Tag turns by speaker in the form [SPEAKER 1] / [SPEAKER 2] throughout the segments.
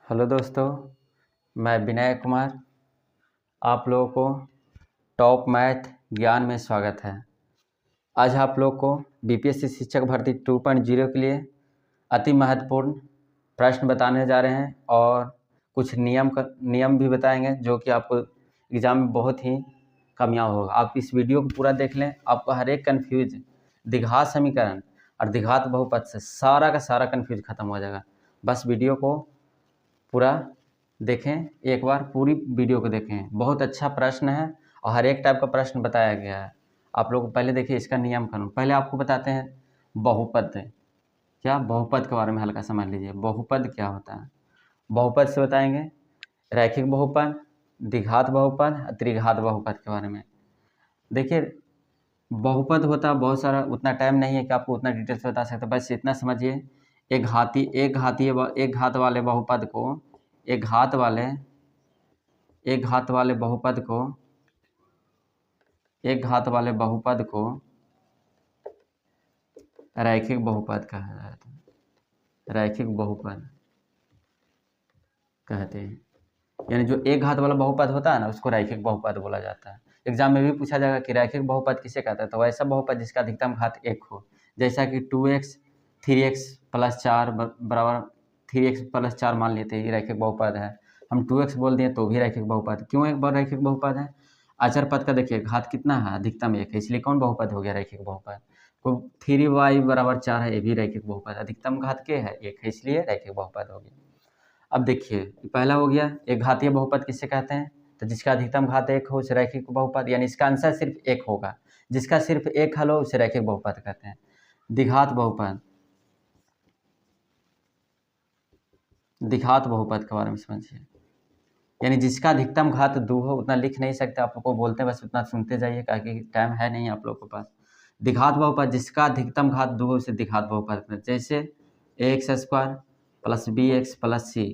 [SPEAKER 1] Hello दोस्तों, मैं विनय कुमार। आप लोगों को टॉप मैथ ज्ञान में स्वागत है। आज आप लोग को बीपीएससी शिक्षक भर्ती 2.0 के लिए अति महत्वपूर्ण प्रश्न बताने जा रहे हैं और कुछ नियम भी बताएंगे जो कि आपको एग्ज़ाम में बहुत ही कामयाब होगा। आप इस वीडियो को पूरा देख लें, आपको हर एक कन्फ्यूज द्विघात समीकरण और द्विघात बहुपद से सारा का सारा कन्फ्यूज खत्म हो जाएगा। बस वीडियो को पूरा देखें, एक बार पूरी वीडियो को देखें। बहुत अच्छा प्रश्न है और हर एक टाइप का प्रश्न बताया गया है। आप लोग पहले देखिए इसका नियम कानून। पहले आपको बताते हैं बहुपद क्या, बहुपद के बारे में हल्का समझ लीजिए। बहुपद क्या होता है? बहुपद से बताएंगे रैखिक बहुपद, द्विघात बहुपद, त्रिघात बहुपद के बारे में। देखिए बहुपद होता है बहुत सारा, उतना टाइम नहीं है कि आपको उतना डिटेल से बता सकते। बस इतना समझिए, एक घात वाले बहुपद को एक घात वाले बहुपद को रैखिक बहुपद कहा जाता है। रैखिक बहुपद कहते हैं, यानी जो एक घात वाला बहुपद होता है ना, उसको रैखिक बहुपद बोला जाता है। एग्जाम में भी पूछा जाएगा कि रैखिक बहुपद किसे कहता है, तो ऐसा बहुपद जिसका अधिकतम घात 1 हो। जैसा कि 2x 3x + 4 बराबर 3x + 4 मान लेते हैं, ये रैखिक बहुपद है। हम 2x बोल दिए तो भी रैखिक बहुपद। क्यों एक बार रैखिक बहुपद है? अचर पद का देखिए घात कितना है, अधिकतम 1 है, इसलिए कौन बहुपद हो गया, रैखिक बहुपद। तो 3y = 4 है, ये भी रैखिक बहुपद। अधिकतम घात क्या है, 1 है, इसलिए रैखिक बहुपद हो गया। अब देखिए पहला हो गया, एक घातीय बहुपद किसे कहते हैं, तो जिसका अधिकतम घात 1 हो उसे रैखिक बहुपद, यानी इसका आंसर सिर्फ 1 होगा। जिसका सिर्फ 1 हल हो उसे रैखिक बहुपद कहते हैं। द्विघात बहुपद, द्विघात बहुपद के बारे में समझिए, यानी जिसका अधिकतम घात 2 हो। उतना लिख नहीं सकते, आप लोग को बोलते हैं, बस उतना सुनते जाइए, ताकि टाइम है नहीं आप लोग के पास। द्विघात बहुपद जिसका अधिकतम घात 2 हो उसे द्विघात बहुपद कहते हैं। जैसे ax² + bx + c,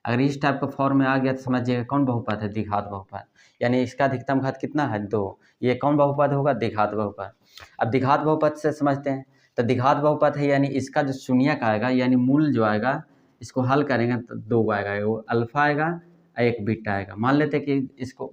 [SPEAKER 1] अगर इस टाइप का फॉर्म में आ गया तो समझिएगा कौन बहुपद है, द्विघात बहुपद। यानी इसका अधिकतम घात कितना है, 2। ये कौन बहुपद होगा, द्विघात बहुपद। अब द्विघात बहुपद से समझते हैं, तो द्विघात बहुपद है यानी इसका जो शून्यक आएगा, यानी मूल जो आएगा, इसको हल करेंगे तो 2 आएगा, वो अल्फा आएगा और एक बीटा आएगा। मान लीजिए कि इसको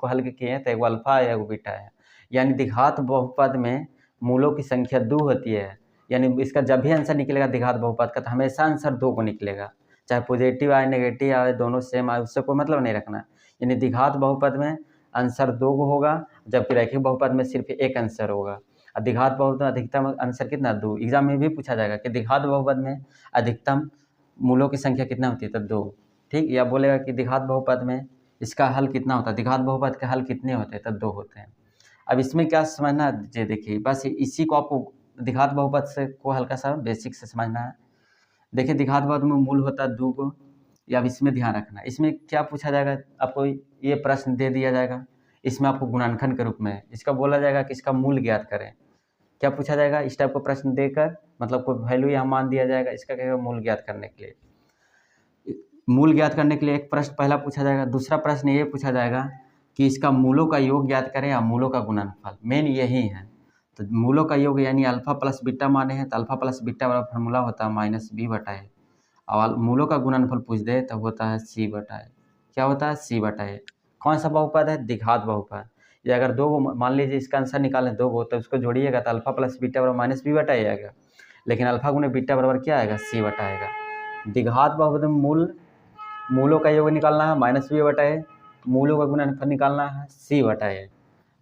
[SPEAKER 1] हल किए हैं तो एक अल्फा है एक बीटा है। यानी द्विघात बहुपद में मूलों की संख्या 2 होती है, यानी इसका जब भी आंसर निकलेगा द्विघात बहुपद का, तो हमेशा आंसर 2 को निकलेगा। चाहे पॉजिटिव आए नेगेटिव आए, दोनों सेम आए, उससे कोई मतलब नहीं रखना। यानी द्विघात बहुपद में आंसर 2 को होगा, जबकि रैखिक बहुपद में सिर्फ 1 आंसर होगा। और द्विघात बहुपद में अधिकतम आंसर कितना, 2। एग्जाम में भी पूछा जाएगा कि द्विघात बहुपद में अधिकतम मूलों की संख्या कितना होती है, तो 2। ठीक, या बोलेगा कि द्विघात बहुपद में इसका हल कितना होता है, द्विघात बहुपद के हल कितने होते हैं, तो 2 होते हैं। अब इसमें क्या समझना है, देखिए बस इसी को आपको द्विघात बहुपद से को हल्का सा बेसिक से समझना है। देखिए द्विघात बहुपद में मूल होता है 2 को, या अब इसमें ध्यान रखना। इसमें क्या पूछा जाएगा, आपको ये प्रश्न दे दिया जाएगा, इसमें आपको गुणनखंड के रूप में इसका बोला जाएगा कि इसका मूल ज्ञात करें। क्या पूछा जाएगा, इस टाइप का प्रश्न देकर, मतलब कोई वैल्यू यहाँ मान दिया जाएगा, इसका क्या मूल ज्ञात करने के लिए। मूल ज्ञात करने के लिए एक प्रश्न पहला पूछा जाएगा। दूसरा प्रश्न ये पूछा जाएगा कि इसका मूलों का योग ज्ञात करें या मूलों का गुणनफल। मेन यही है। तो मूलों का योग यानी अल्फा प्लस बीटा माने हैं, तो अल्फा प्लस बीटा वाला फार्मूला होता है -b/a। और मूलों का गुणनफल पूछ दे तो होता है c/a। क्या होता है, c/a। कौन सा बहुपद है, द्विघात बहुपद। ये अगर 2 मान लीजिए इसका आंसर निकालें 2 तो उसको जोड़िएगा तो अल्फा प्लस बीटा बराबर -b/a आएगा, लेकिन अल्फा गुणे बीटा बराबर क्या आएगा, c/a आएगा। द्विघात बहुपद में मूलों का योग निकालना है -b/a, मूलों का गुणनफल निकालना है c/a।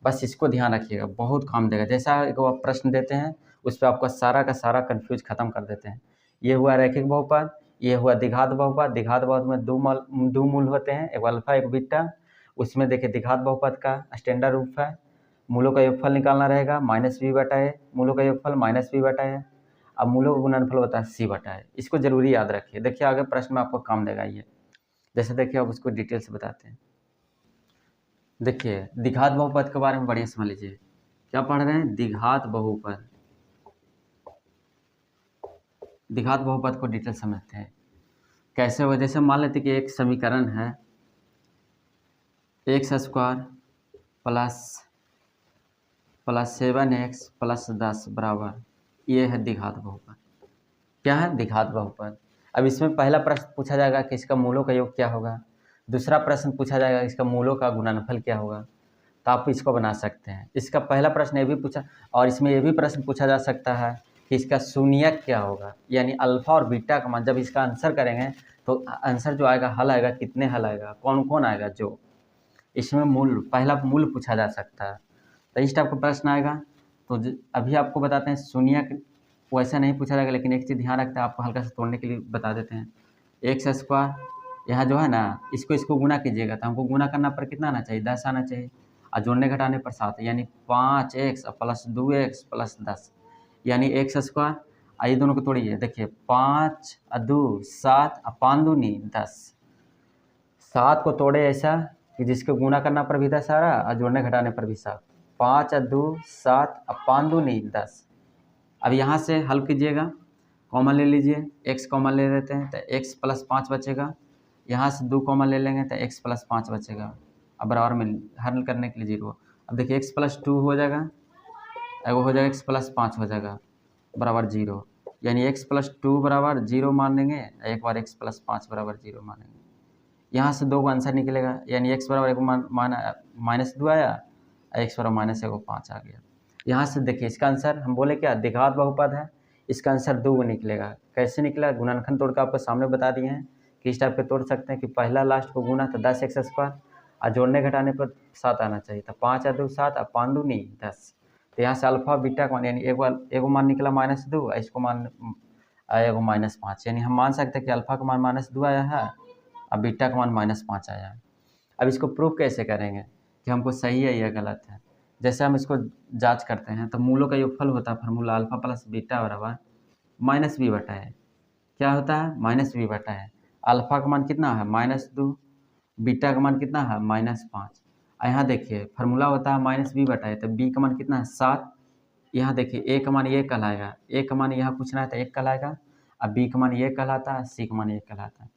[SPEAKER 1] बस इसको ध्यान रखिएगा, बहुत काम देगा। जैसा एक वो प्रश्न देते हैं उस पर आपका सारा का सारा कन्फ्यूज खत्म कर देते हैं। ये हुआ रैखिक बहुपद, ये हुआ द्विघात बहुपद। द्विघात बहुपद में 2 मूल होते हैं, एक अल्फा एक बीटा। उसमें देखिए द्विघात बहुपद का स्टैंडर्ड रूप है, मूलों का योगफल निकालना रहेगा -b/a, मूलों का योगफल -b/a। अब मूलों का गुणनफल होता है c/a। इसको जरूरी याद रखिए। देखिए आगे प्रश्न में आपको काम देगा ये। जैसे देखिए अब उसको डिटेल से बताते हैं। देखिए द्विघात बहुपद के बारे में बढ़िया समझ लीजिए। क्या पढ़ रहे हैं, द्विघात बहुपद। द्विघात बहुपद को डिटेल समझते हैं कैसे हो। जैसे मान लेते कि एक समीकरण है x² + 7x + 10 बराबर, ये है द्विघात बहुपद। क्या है, द्विघात बहुपद। अब इसमें पहला प्रश्न पूछा जाएगा कि इसका मूलों का योग क्या होगा, दूसरा प्रश्न पूछा जाएगा इसका मूलों का गुणनफल क्या होगा। तो आप इसको बना सकते हैं। इसका पहला प्रश्न ये भी पूछा, और इसमें ये भी प्रश्न पूछा जा सकता है कि इसका शून्यक क्या होगा, यानी अल्फा और बीटा का मान। जब इसका आंसर करेंगे तो आंसर जो आएगा, हल आएगा, कितने हल आएगा, कौन कौन आएगा, जो इसमें मूल, पहला मूल पूछा जा सकता है। तो इस टाइप का प्रश्न आएगा। तो अभी आपको बताते हैं शून्यक वैसा नहीं पूछा जाएगा, लेकिन एक चीज़ ध्यान रखते हैं, आपको हल्का सा तोड़ने के लिए बता देते हैं। एक्स स्क्वायर यहाँ जो है ना, इसको गुना कीजिएगा तो हमको गुना करना पर कितना आना चाहिए, 10 आना चाहिए, और जोड़ने घटाने पर 7, यानी 5x प्लस 2x प्लस 10, यानी एक्स स्क्वायर। आइए दोनों को तोड़िए, देखिए 5 और 2 7 और 5 दूनी 10। 7 को तोड़े ऐसा कि जिसको गुना करना पर भी 10 आ रहा और जोड़ने घटाने पर भी 7। 5 और 2 7 और 5 दूनी 10। अब यहाँ से हल कीजिएगा, कॉमन ले लीजिए, x कॉमन ले लेते हैं तो x प्लस 5 बचेगा, यहाँ से 2 कॉमन ले लेंगे तो x प्लस 5 बचेगा। अब बराबर में हल करने के लिए 0। अब देखिए x प्लस 2 हो जाएगा, वो हो जाएगा x प्लस 5 हो जाएगा बराबर 0, यानी x प्लस 2 बराबर 0 मान लेंगे, एक बार x प्लस 5 बराबर 0 मानेंगे। यहाँ से 2 का आंसर निकलेगा, यानी x बराबर माइनस 2 आया, x बराबर माइनस 5 आ गया। यहाँ से देखिए इसका आंसर हम बोले क्या, द्विघात बहुपद है, इसका आंसर 2 निकलेगा। कैसे निकला, गुणनखंड तोड़ कर आपको सामने बता दिए हैं कि इस टाइप के तोड़ सकते हैं कि पहला लास्ट को गुना तो 10x स्क्वायर, और जोड़ने घटाने पर 7 आना चाहिए था, 5 और 2 7 और 5 दूनी 10। तो यहाँ से अल्फा बीटा का मान, यानी एगो मान निकला -2, इसको मान एगो -5, यानी हम मान सकते हैं कि अल्फा का मान -2 आया है और बीटा का मान -5 आया है। अब इसको प्रूव कैसे करेंगे कि हमको सही है या गलत है। जैसे हम इसको जांच करते हैं तो मूलों का योगफल होता है फार्मूला अल्फा प्लस बीटा बराबर -b/a। क्या होता है, -b/a। अल्फा का मान कितना है -2, बीटा का मान कितना है -5। यहाँ देखिए फार्मूला होता है -b/a, तो b का मान कितना है 7। यहाँ देखिए a का मान ये कहलाएगा, a का मान यहाँ पूछना है तो 1 कहलाएगा, और b का मान ये कहलाता है, c का मान ये कहलाता है।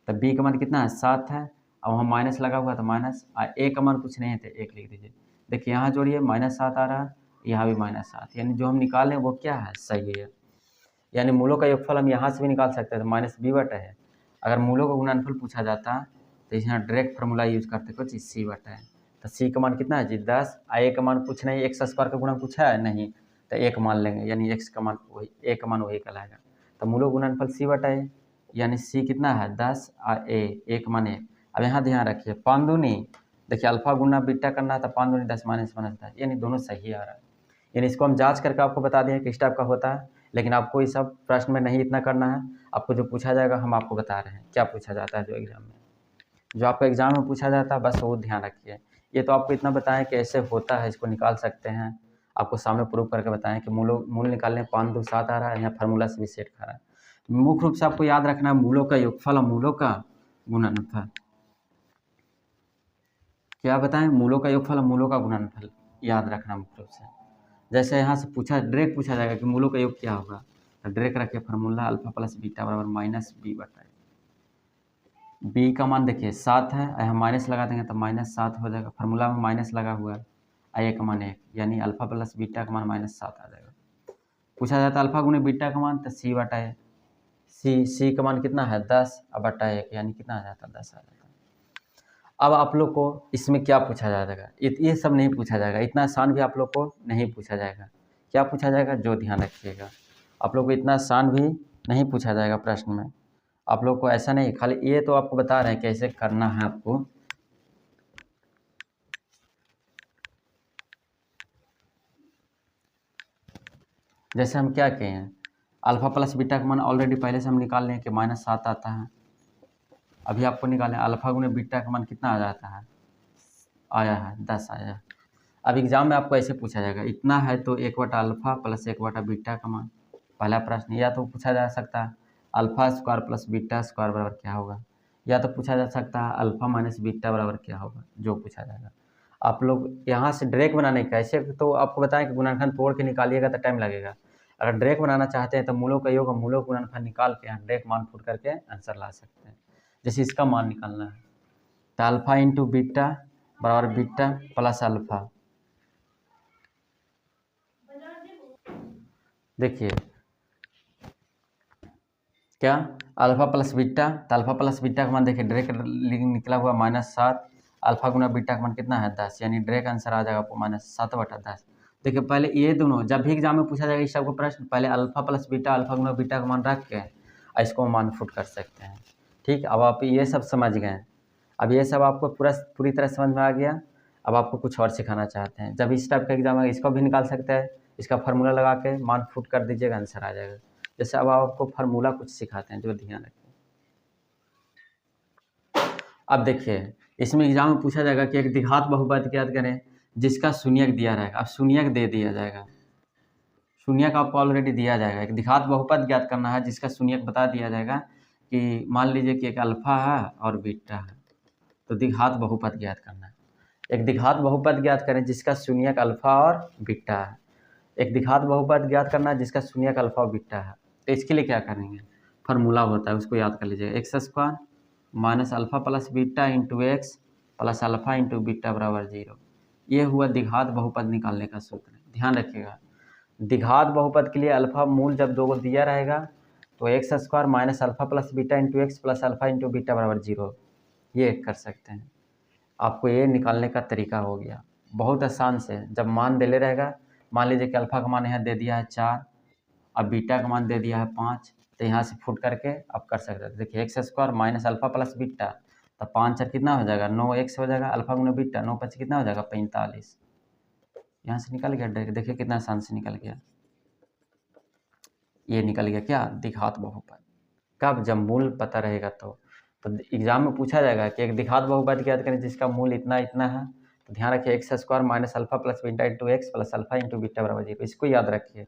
[SPEAKER 1] तो b का मान कितना है 7 है, अब वहाँ माइनस लगा हुआ तो माइनस, और a का मान कुछ नहीं है तो 1 लिख दीजिए। देखिए यहाँ जोड़िए -7 आ रहा है, यहाँ भी -7, यानी जो हम निकालें वो क्या है, सही है। यानी मूलों का योगफल हम यहाँ से भी निकाल सकते हैं, तो -b/a है। अगर मूलों का गुणनफल पूछा जाता तो यहाँ डायरेक्ट फार्मूला यूज करते कुछ c/a। तो c का मान कितना है जी 10, और a का मान कुछ नहीं, एक्स स्क्वायर का गुणा पूछा है नहीं, तो 1 मान लेंगे, यानी x का मान वही, a का मान वही कहलाएगा। तो मूलों गुणनफल c/a, यानी c कितना है 10 और a 1 मान 1। अब यहाँ ध्यान रखिए 5 दूनी, देखिए अल्फा गुना बीटा करना है तो 5 दूनी 10 -10, यानी दोनों सही आ रहा है। यानी इसको हम जांच करके आपको बता दें कि इस टाइप का होता है, लेकिन आपको ये सब प्रश्न में नहीं इतना करना है। आपको जो पूछा जाएगा हम आपको बता रहे हैं क्या पूछा जाता है, जो एग्जाम में, जो आपको एग्जाम में पूछा जाता है बस वो ध्यान रखिए। ये तो आपको इतना बताएं कि ऐसे होता है, इसको निकाल सकते हैं, आपको सामने प्रूव करके बताएं कि मूल निकालने 5 2 7 आ रहा है, यहाँ फार्मूला से भी सेट खा रहा है। मुख्य रूप से आपको याद रखना है मूलों का योगफल और मूलों का गुणनफल। क्या बताएं, मूलों का योगफल और मूलों का गुणनफल याद रखना मुख्य रूप से। जैसे यहाँ से पूछा, डायरेक्ट पूछा जाएगा कि मूलों का योग क्या होगा, तो डायरेक्ट रखिए फार्मूला अल्फा प्लस बीटा बराबर -b/a। b का मान देखिए 7 है, यहाँ माइनस लगा देंगे तो -7 हो जाएगा, फार्मूला में माइनस लगा हुआ है, a का मान 1, यानी अल्फा प्लस बीटा का मान -7 आ जाएगा। पूछा जाता है अल्फा गुने बीटा का मान, तो c/a। c का मान कितना है 10 और बटा 1, यानी कितना आ जाता है 10 आ जाता है। अब आप लोग को इसमें क्या पूछा जाएगा, ये सब नहीं पूछा जाएगा, इतना आसान भी आप लोग को नहीं पूछा जाएगा। क्या पूछा जाएगा, जो ध्यान रखिएगा, आप लोग को इतना आसान भी नहीं पूछा जाएगा प्रश्न में। आप लोग को ऐसा नहीं, खाली ये तो आपको बता रहे हैं कैसे करना है आपको। जैसे हम क्या किए हैं, अल्फा प्लस बीटा का मान ऑलरेडी पहले से हम निकाल लें कि -7 आता है। अभी आपको निकालें अल्फा गुने बीटा का मान कितना आ जाता है, आया है 10 आया। अब एग्जाम में आपको ऐसे पूछा जाएगा, इतना है तो 1/अल्फा प्लस 1/बीटा का मान। पहला प्रश्न, या तो पूछा जा सकता है alpha square plus beta square बराबर क्या होगा, या तो पूछा जा सकता है अल्फा माइनस बीटा बराबर क्या होगा, जो पूछा जाएगा। आप लोग यहाँ से डायरेक्ट बनाने का, ऐसे तो आपको बताएं कि गुणनखंड तोड़ के निकालिएगा तो टाइम लगेगा। अगर डायरेक्ट बनाना चाहते हैं तो मूलों का योग और मूलों का गुणनखंड निकाल के यहाँ डायरेक्ट मान पुट करके आंसर ला सकते हैं। जैसे इसका मान निकालना है तो अल्फा इंटू बीटा बराबर बीटा प्लस अल्फा। देखिए क्या अल्फा प्लस बीटा, तो अल्फा प्लस बीटा का मान देखिए डायरेक्ट निकला हुआ -7, अल्फा गुना बीटा का मान कितना है 10, यानी डायरेक्ट आंसर आ जाएगा आपको -7/10। देखिए पहले ये दोनों जब भी एग्जाम में पूछा जाएगा इस सबको प्रश्न, पहले अल्फा प्लस बीटा अल्फा गुना बीटा का मान रख के इसको मान फुट कर सकते हैं। ठीक, अब आप ये सब समझ गए। अब ये सब आपको पूरी तरह समझ में आ गया। अब आपको कुछ और सिखाना चाहते हैं, जब इस टाइप का एग्जाम है इसको भी निकाल सकते हैं, इसका फार्मूला लगा के मान फुट कर दीजिएगा, आंसर आ जाएगा। जैसे अब आपको फार्मूला कुछ सिखाते हैं जो ध्यान रखें। अब देखिए इसमें एग्जाम में पूछा जाएगा कि एक द्विघात बहुपद ज्ञात करें जिसका शून्यक दिया रहेगा। अब शून्यक दे दिया जाएगा, शून्यक आपको ऑलरेडी दिया जाएगा। एक द्विघात बहुपद ज्ञात करना है जिसका शून्यक बता दिया जाएगा कि मान लीजिए कि एक अल्फा है और बीटा है, तो द्विघात बहुपद ज्ञात करना है। एक द्विघात बहुपद ज्ञात करें जिसका शून्यक अल्फा और बीटा है। एक द्विघात बहुपद ज्ञात करना है जिसका शून्यक अल्फा और बीटा है। तो इसके लिए क्या करेंगे, फार्मूला होता है उसको याद कर लीजिएगा। x² minus alpha plus beta into X plus alpha into beta बराबर 0। ये हुआ द्विघात बहुपद निकालने का सूत्र। ध्यान रखिएगा, द्विघात बहुपद के लिए अल्फा मूल जब दो को दिया रहेगा तो x² minus alpha plus beta into X plus alpha into beta बराबर 0, ये कर सकते हैं। आपको ये निकालने का तरीका हो गया बहुत आसान से। जब मान दे ले रहेगा, मान लीजिए कि अल्फा का मान यहाँ दे दिया है 4, अब बीटा का मान दे दिया है 5, तो यहाँ से फुट करके आप कर सकते हैं। देखिए x² minus alpha plus beta, तो 5 4 कितना हो जाएगा 9x हो जाएगा, अल्फा गुना बीटा 9 5 कितना हो जाएगा 45। यहाँ से निकल गया डायरेक्ट, देखिए कितना आसान से निकल गया। ये निकल गया क्या, द्विघात बहुपद। कब, जब मूल पता रहेगा तो एग्जाम में पूछा जाएगा कि एक द्विघात बहुपद ज्ञात करें जिसका मूल इतना इतना है, तो ध्यान रखिए x² minus alpha plus beta into X plus alpha into beta बराबर 0, इसको याद रखिए।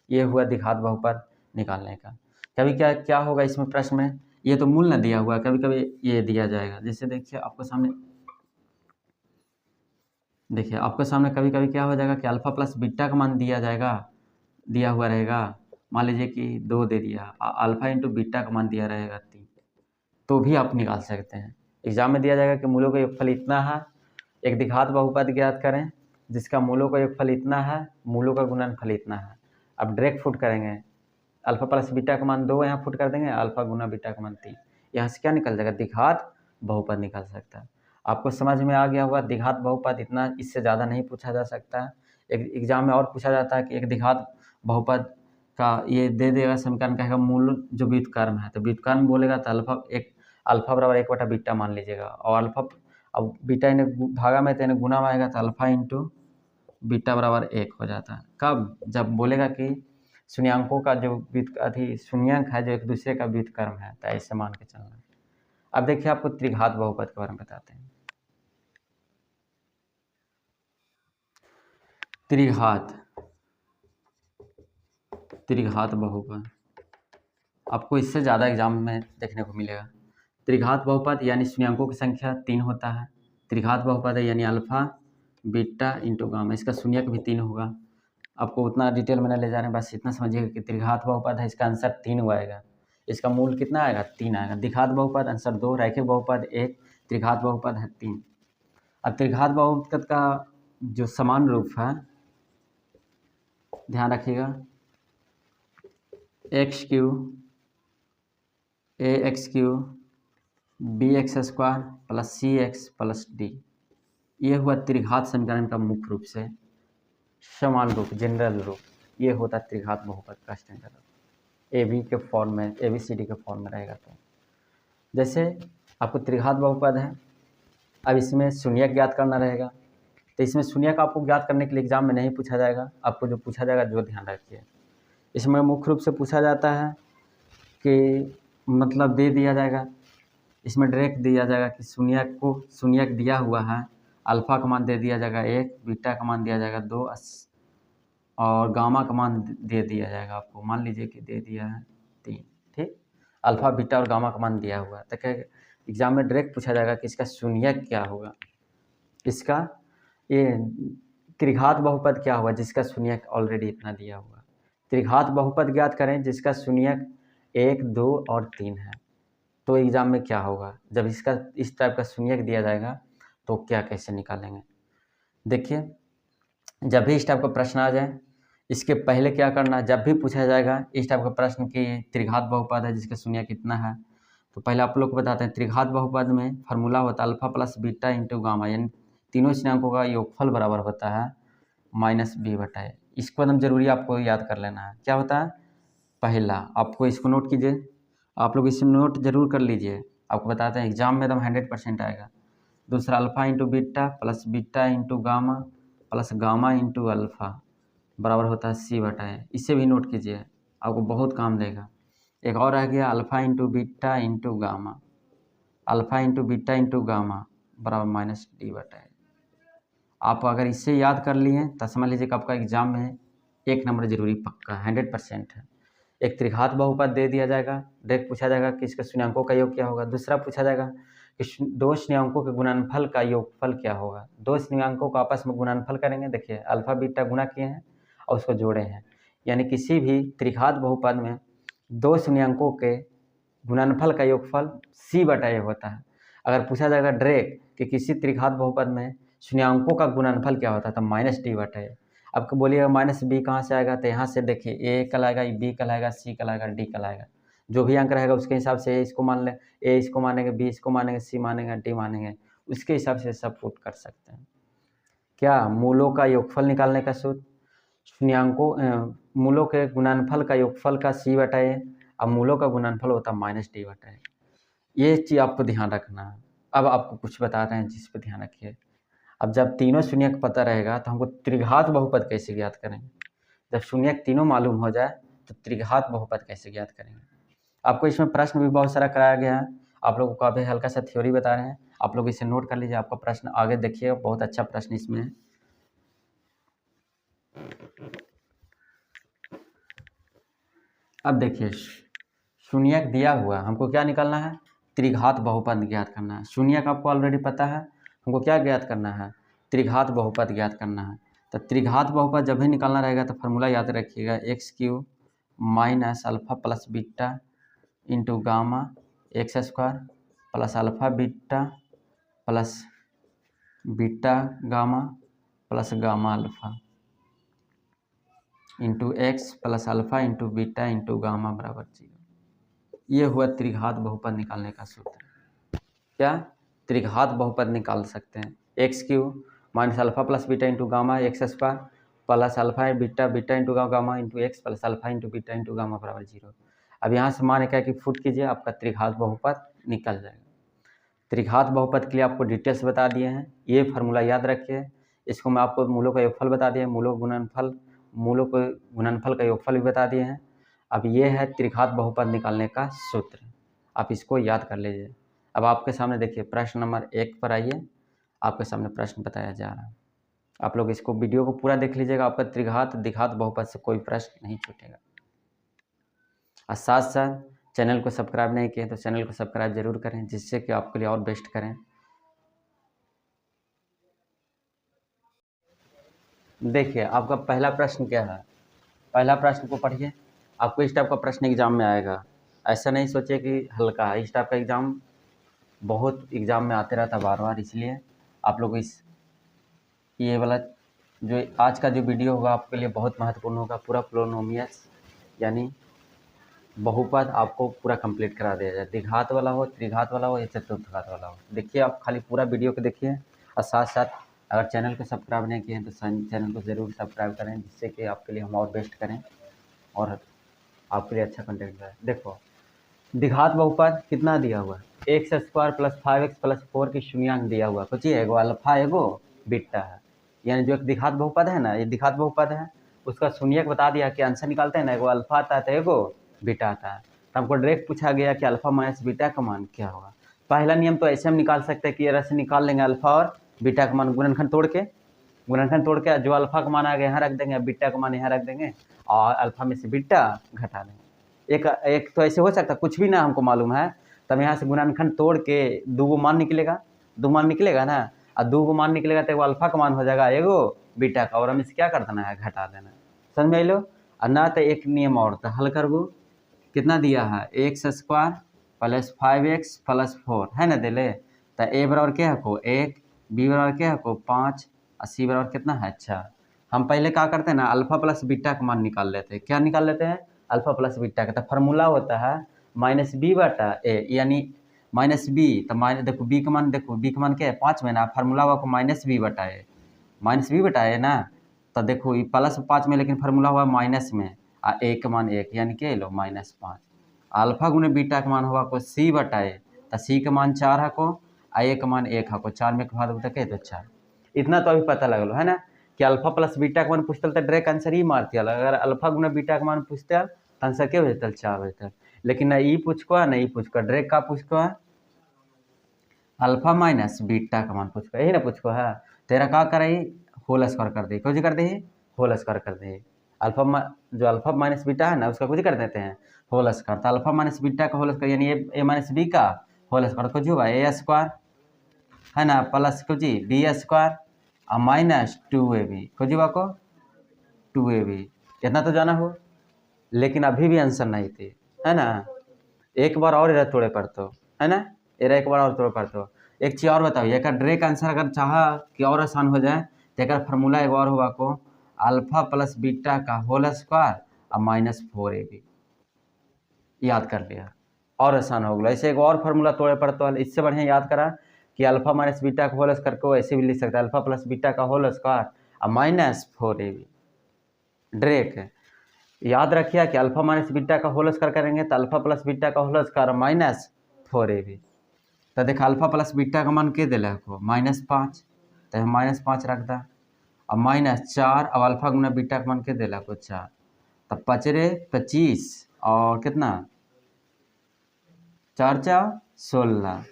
[SPEAKER 1] ये हुआ द्विघात बहुपद निकालने का। कभी क्या क्या होगा इसमें प्रश्न में, ये तो मूल ना दिया हुआ, कभी कभी ये दिया जाएगा। जैसे देखिए आपको सामने, देखिए आपके सामने कभी कभी क्या हो जाएगा कि अल्फा प्लस बीटा का मान दिया जाएगा, दिया हुआ रहेगा, मान लीजिए कि 2 दे दिया, अल्फा इंटू बीटा का मान दिया रहेगा 3, तो भी आप निकाल सकते हैं। एग्जाम में दिया जाएगा कि मूलों का योगफल इतना है, एक द्विघात बहुपद ज्ञात करें जिसका मूलों का योगफल इतना है, मूलों का गुणनफल इतना है। अब डायरेक्ट फुट करेंगे, अल्फा प्लस बीटा का मान 2 यहाँ फुट कर देंगे, अल्फा गुना बीटा का मान 3, यहाँ से क्या निकल जाएगा, द्विघात बहुपद निकल सकता है। आपको समझ में आ गया होगा द्विघात बहुपद, इतना इससे ज़्यादा नहीं पूछा जा सकता है। एक एग्जाम में और पूछा जाता है कि एक द्विघात बहुपद का ये दे देगा समीकरण, कहेगा मूल जो व्युत्क्रम है, तो व्युत्क्रम बोलेगा तो अल्फा बराबर 1/बीटा मान लीजिएगा, और अल्फा अब बीटा इन्हें भागा में तो इन्हें गुना में आएगा, तो अल्फा इंटू बीटा बराबर 1 हो जाता है। कब, जब बोलेगा कि शून्यांकों का जो शून्यांक है जो एक दूसरे का व्युत्क्रम है, तो ऐसे मान के चलना। अब देखिए आपको त्रिघात बहुपद के बारे में बताते हैं। त्रिघात बहुपद आपको इससे ज़्यादा एग्जाम में देखने को मिलेगा। त्रिघात बहुपद यानी शून्यांकों की संख्या 3 होता है। त्रिघात बहुपद है यानी अल्फा बीटा इंटू गामा, इसका शून्यक भी 3 होगा। आपको उतना डिटेल में न ले जा रहे हैं, बस इतना समझिएगा कि त्रिघात बहुपद है, इसका आंसर 3 हुआ आएगा। इसका मूल कितना आएगा, 3 आएगा। द्विघात बहुपद आंसर 2, रैखिक बहुपद 1, त्रिघात बहुपद है 3। अब त्रिघात बहुपद का जो समान रूप है, ध्यान रखिएगा, x³ ax³ bx² plus cx plus d, ये हुआ त्रिघात समीकरण का मुख्य रूप से समान रूप, जनरल रूप। ये होता है त्रिघात बहुपद का स्टैंडर्ड रूप, AB के फॉर्म में, ABCD के फॉर्म में रहेगा। तो जैसे आपको त्रिघात बहुपद है, अब इसमें शून्यक ज्ञात करना रहेगा, तो इसमें शून्यक आपको ज्ञात करने के लिए एग्जाम में नहीं पूछा जाएगा। आपको जो पूछा जाएगा जो ध्यान रखिए, इसमें मुख्य रूप से पूछा जाता है कि मतलब दे दिया जाएगा, इसमें डायरेक्ट दिया जाएगा कि शून्यक दिया हुआ है, अल्फा का मान दे दिया जाएगा 1, बीटा का मान दिया जाएगा 2 और गामा का मान दे दिया जाएगा आपको, मान लीजिए कि दे दिया है 3। ठीक, अल्फा बीटा और गामा का मान दिया हुआ है, तो क्या एग्जाम में डायरेक्ट पूछा जाएगा कि इसका शून्यक क्या होगा, इसका ये त्रिघात बहुपद क्या हुआ जिसका शून्यक ऑलरेडी इतना दिया हुआ। त्रिघात बहुपद ज्ञात करें जिसका शून्यक 1, 2 और 3 है, तो एग्जाम में क्या होगा, जब इसका इस टाइप का शून्यक दिया जाएगा तो क्या कैसे निकालेंगे। देखिए जब भी इस टाइप का प्रश्न आ जाए, इसके पहले क्या करना, जब भी पूछा जाएगा इस टाइप का प्रश्न कि त्रिघात बहुपद है जिसका शून्य कितना है, तो पहले आप लोग को बताते हैं त्रिघात बहुपद में फार्मूला होता है alpha plus beta into gamma, यानी तीनों स्थिरांकों का योगफल बराबर होता है माइनस बी बटा ए। इसको एकदम जरूरी आपको याद कर लेना है। क्या होता है, पहला आपको इसको नोट कीजिए, आप लोग इसे नोट जरूर कर लीजिए, आपको बताते हैं एग्जाम में एकदम 100% आएगा। दूसरा alpha into beta into gamma plus gamma into alpha बराबर होता है सी बटा ए। इसे भी नोट कीजिए, आपको बहुत काम देगा। एक और आ गया alpha into beta into gamma बराबर माइनस डी बटा ए। आप अगर इससे याद कर लिए तो समझ लीजिए कि आपका एग्जाम में 1 नंबर जरूरी पक्का 100% है। एक त्रिघात बहुपद दे दिया जाएगा, डायरेक्ट पूछा जाएगा कि इसके शून्याङ्कों का योग क्या होगा। दूसरा पूछा जाएगा कि दो शून्याङ्कों के गुणनफल का योगफल क्या होगा। दो शून्याङ्कों का आपस में गुणनफल करेंगे, देखिए अल्फा बीटा गुणा किए हैं और उसको जोड़े हैं, यानी किसी भी त्रिघात बहुपद में दो शून्याङ्कों के गुणनफल का योगफल सी बटा ए होता है। अगर पूछा जाएगा डायरेक्ट कि किसी त्रिघात बहुपद में शून्याङ्कों का गुणनफल क्या होता है, तो माइनस डी बटा ए। अब बोलिएगा माइनस बी कहाँ से आएगा, तो यहाँ से देखिए ए कहलाएगा, बी कहलाएगा, सी कहलाएगा, डी कहलाएगा। जो भी अंक रहेगा उसके हिसाब से इसको मान लें, ए इसको मानेंगे, बी इसको मानेंगे, सी मानेंगे, डी मानेंगे, उसके हिसाब से सब पुट कर सकते हैं। क्या मूलों का योगफल निकालने का सूत्र, मूलों के गुणनफल का योगफल का सी बटा ए, अब मूलों का गुणनफल होता है माइनस डी बटा ए। ये चीज़ आपको ध्यान रखना है। अब आपको कुछ बता रहे हैं जिस पर ध्यान रखिए। अब जब तीनों शून्यक पता रहेगा तो हमको त्रिघात बहुपद कैसे ज्ञात करेंगे। जब शून्यक तीनों मालूम हो जाए तो त्रिघात बहुपद कैसे ज्ञात करेंगे। आपको इसमें प्रश्न भी बहुत सारा कराया गया है, आप लोगों को अभी हल्का सा थ्योरी बता रहे हैं, आप लोग इसे नोट कर लीजिए। आपका प्रश्न आगे देखिएगा, बहुत अच्छा प्रश्न इसमें है। अब देखिए शून्यक दिया हुआ, हमको क्या निकालना है, त्रिघात बहुपद ज्ञात करना है। शून्यक आपको ऑलरेडी पता है, हमको क्या ज्ञात करना है, त्रिघात बहुपद ज्ञात करना है। तो त्रिघात बहुपद जब भी निकालना रहेगा तो फार्मूला याद रखिएगा, x³ minus alpha plus beta into gamma x² plus alpha beta plus beta gamma plus gamma alpha into X plus alpha into beta into gamma बराबर 0। ये हुआ त्रिघात बहुपद निकालने का सूत्र। क्या त्रिघात बहुपद निकाल सकते हैं, x³ minus alpha plus beta into gamma x² plus alpha beta into gamma into X plus alpha into beta into gamma बराबर 0। अब यहाँ से मान क्या कि फुट कीजिए, आपका त्रिघात बहुपद निकल जाएगा। त्रिघात बहुपद के लिए आपको डिटेल्स बता दिए हैं, ये फार्मूला याद रखिए। इसको मैं आपको मूलों का योगफल बता दिया, मूलों को गुणनफल का योगफल भी बता दिए हैं। अब ये है त्रिघात बहुपद निकालने का सूत्र, आप इसको याद कर लीजिए। अब आपके सामने देखिए प्रश्न नंबर 1 पर आइए, आपके सामने प्रश्न बताया जा रहा है। आप लोग इसको वीडियो को पूरा देख लीजिएगा, आपका त्रिघात द्विघात बहुपद से कोई प्रश्न नहीं छूटेगा। और साथ साथ चैनल को सब्सक्राइब नहीं किए तो चैनल को सब्सक्राइब जरूर करें, जिससे कि आपके लिए और बेस्ट करें। देखिए आपका पहला प्रश्न क्या है, पहला प्रश्न को पढ़िए। आपको इस टाइप का प्रश्न एग्जाम में आएगा, ऐसा नहीं सोचिए कि हल्का है। इस टाइप का एग्जाम बहुत एग्जाम में आते रहता बार बार, इसलिए आप लोग ये वाला जो आज का जो वीडियो होगा आपके लिए बहुत महत्वपूर्ण होगा। पूरा पोलिनोमियल्स यानी बहुपद आपको पूरा कंप्लीट करा दिया जाए, द्विघात वाला हो, त्रिघात वाला हो या चतुर्थघात वाला हो। देखिए आप खाली पूरा वीडियो को देखिए, और साथ साथ अगर चैनल को सब्सक्राइब नहीं किए हैं तो चैनल को ज़रूर सब्सक्राइब करें, जिससे कि आपके लिए हम और बेस्ट करें और आपके लिए अच्छा कंटेंट करें। देखो द्विघात बहुपद कितना दिया हुआ है, x² प्लस 5x प्लस 4 की शून्यांक दिया हुआ। सोचिए एगो अल्फा एगो बीटा है, यानी जो एक द्विघात बहुपद है ना, ये द्विघात बहुपद है, उसका शून्यक बता दिया कि आंसर निकालते हैं ना, एगो अल्फा आता है तो एगो बीटा आता है। तो हमको डायरेक्ट पूछा गया कि अल्फा माइनस बीटा का मान क्या होगा। पहला नियम तो ऐसे हम निकाल सकते हैं कि ये रस निकाल लेंगे अल्फा और बीटा का मान, गुणनखंड तोड़ के जो अल्फा का मान आ गया यहाँ रख देंगे, बीटा का मान यहाँ रख देंगे और अल्फा में से बीटा घटा देंगे। एक तो ऐसे हो सकता है, कुछ भी ना हमको मालूम है, तब यहाँ से गुणनखंड तोड़ के दो मान निकलेगा ना, और 2 मान निकलेगा तो एगो अल्फा का मान हो जाएगा, एगो बीटा का, और हमें से क्या कर देना है, घटा देना है। समझ में लो। और ना तो एक नियम और था, हल कर वो कितना दिया है, x² प्लस 5x प्लस 4 है ना दिले, तो a बराबर क्या है को 1, b बराबर क्या है को 5 और c बराबर कितना है 6। हम पहले क्या करते हैं ना, अल्फा प्लस बीटा का मान निकाल लेते हैं। क्या निकाल लेते हैं? अल्फा प्लस बीटा का। तो फार्मूला होता है माइनस बी बटा ए, यानी माइनस बी। तो माइनस देखो बी का मान, देखो बी का मान क्या है 5 में ना, फार्मूला हुआ को माइनस बी बटा ए, माइनस बी बटा ए ना। तो देखो ये प्लस 5 में, लेकिन फार्मूला हुआ माइनस में, आ ए का मान 1 यानी कि लो -5। अल्फा गुने बीटा का मान हुआ को सी बटा ए, तो सी का मान 4 है को, आ ए का मान 1 है को, 4 में के बाद होता है तो 4। इतना तो अभी पता लगलो है ना कि अल्फा प्लस बीटा का मान पूछते तो डायरेक्ट आंसर ही मारती है। अगर अल्फा गुना बीटा का मान पूछते तो आंसर क्या हो जाता? 4 हो जाता। लेकिन ना ई पूछको ना ई पूछको, डायरेक्ट का पूछको है अल्फा माइनस बीटा का मान पूछको, यही ना पूछको है। तेरा का करे होल स्क्वायर कर दे, कुछ कर दे होल स्क्वायर कर दे। अल्फा जो अल्फा माइनस बीटा है ना उसका कुछ कर देते हैं होल स्क्वायर। तो अल्फा माइनस बीटा का होल स्क्वायर यानी ए माइनस बी का होल स्क्वायर कुछ होगा ए स्क्वायर है ना, प्लस कुछ बी स्क्वायर और माइनस 2ab कुछ होगा को 2ab। इतना तो जाना हो, लेकिन अभी भी आंसर नहीं थी है ना। एक बार और इधर तोड़े पड़तो है ना, इधर एक बार और तोड़े पड़तो। एक चीज़ और बताओ, एक डायरेक्ट आंसर अगर चाहा कि और आसान हो जाए तो एक फार्मूला एक और हुआ को अल्फा प्लस बीटा का होल स्क्वायर और -4ab, याद कर लिया और आसान हो गया। ऐसे एक और फार्मूला तोड़े पड़तो, इससे बढ़िया याद करा कि अल्फा माइनस बीटा का होल स्क्वायर को ऐसे भी लिख सकता है अल्फा प्लस बीटा का होल स्क्वायर और -4ab। डायरेक्ट याद रखिए कि अल्फा माइनस बीटा का होल स्क्वायर करेंगे तो अल्फा प्लस बीटा का होल स्क्वायर -4ab। तो देखा अल्फा प्लस बीटा का मान के दिला को -5, तो हम -5 रख दा और -4 अब अल्फा गुना बीटा का मान के दिला को 4, तब 5×25 और कितना 4×4 = 16।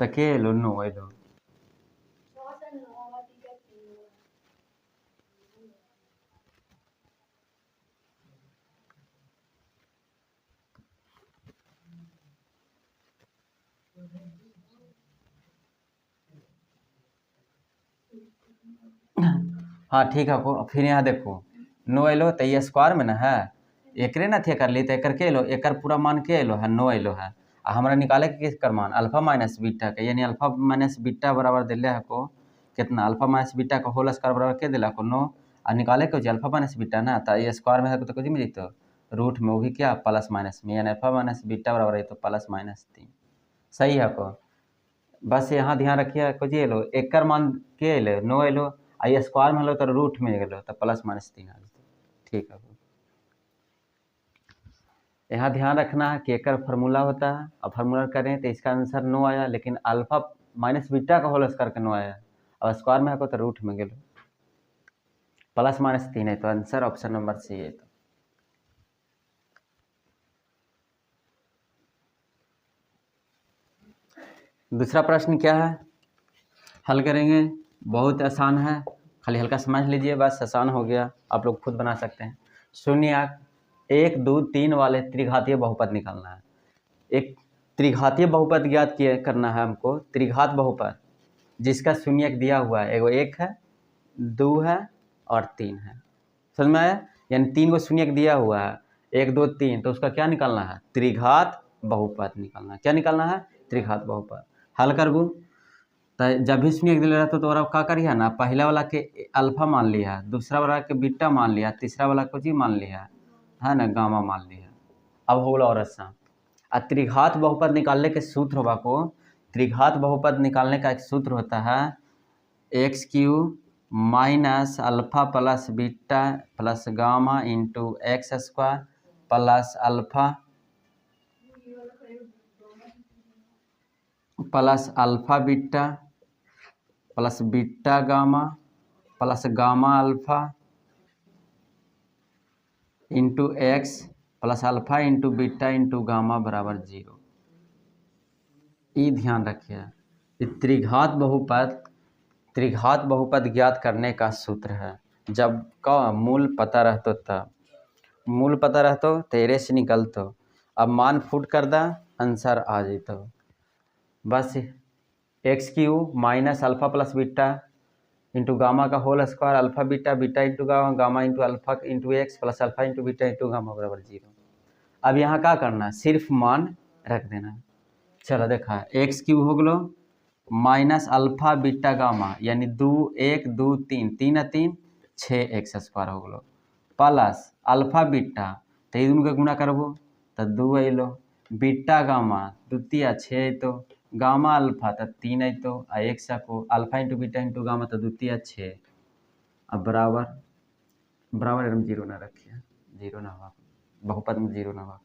[SPEAKER 1] तो के लो 9 लो। हाँ ठीक है को, फिर यहाँ देखो 9 एलो तो ये स्क्वायर में ना है, एकरे ना थे कर ली तो एकर के एलो, एकर पूरा मान के एलो है 9 एलो है। आ हमारा निकाले के किसकर मान अल्फा माइनस बीटा का, यानी अल्फा माइनस बीटा बराबर दिले है को कितना अल्फा माइनस बीटा का होल स्क्वायर बराबर के दिला को 9, और निकाले के अल्फा माइनस बीटा ना, तो ये स्क्वायर में है तो कुछ मिली तो रूट में, वो भी क्या प्लस माइनस में, यानी अल्फा माइनस बीटा बराबर है तो +-3। सही है को। बस यहाँ ध्यान रखिए कुछ ये लो एकर मान के एलो 9 एलो, आई स्क्वायर में हलो तो रूट में गेलो तो +-3 आ जते। ठीक है, यहाँ ध्यान रखना है कि एकर फार्मूला होता है और फार्मूला करें तो इसका आंसर 9 आया, लेकिन अल्फा माइनस बीटा का होल स्क्वायर का 9 आया और स्क्वायर में है तो रूट में गेलो +-3 है, तो आंसर ऑप्शन नंबर सी है। तो दूसरा प्रश्न क्या है, हल करेंगे, बहुत आसान है, खाली हल्का समझ लीजिए बस, आसान हो गया, आप लोग खुद बना सकते हैं। शून्य 1 2 3 वाले त्रिघातीय बहुपद निकालना है। एक त्रिघातीय बहुपद ज्ञात किया करना है हमको, त्रिघात बहुपद जिसका शून्यक दिया हुआ है, एगो 1 है 2 है और 3 है, समझ में आया। यानी 3 को शून्यक दिया हुआ है 1 2 3, तो उसका क्या निकालना है त्रिघात बहुपद निकालना है। क्या निकालना है त्रिघात बहुपद। हल करबू तो जब भी शून्य दिल रहता तो ओरा का करिए ना, पहला वाला के अल्फा मान लिया, दूसरा वाला के बीटा मान लिया, तीसरा वाला को जी मान लिया है ना, गामा मान लिया। अब हो गया और आसान। और त्रिघात बहुपद निकालने के सूत्र होगा को, त्रिघात बहुपद निकालने का एक सूत्र होता है x³ minus alpha plus beta plus gamma into x² plus alpha plus alpha beta plus beta gamma plus gamma alpha into X plus alpha into beta into gamma बराबर 0। ये ध्यान रखिए, त्रिघात बहुपद ज्ञात करने का सूत्र है। जब का मूल पता रहतो तब, मूल पता रहतो तेरे से निकलतो, अब मान फुट कर दा आंसर आ जातो। बस x³ minus alpha plus beta into gamma का whole square alpha beta beta into gamma gamma into alpha into X plus alpha into beta into gamma बराबर 0। अब यहाँ क्या करना है, सिर्फ मान रख देना। चलो देखा x³ हो गलो माइनस अल्फा बीटा गामा यानी 2 1 2 3 3 आ 3 6 एक्स स्क्वायर हो गलो प्लस अल्फा बीटा तो ये दोनों के गुणा करबो तो 2 अलो बीटा गामा द्वितीय 6 तो गामा अल्फा तो 3 अतो आ एक्स को alpha into beta into gamma तो द्वितीय 6 अब बराबर बराबर एकदम जीरो ना रखिए जीरो ना हुआ बहुपद में जीरो ना हुआ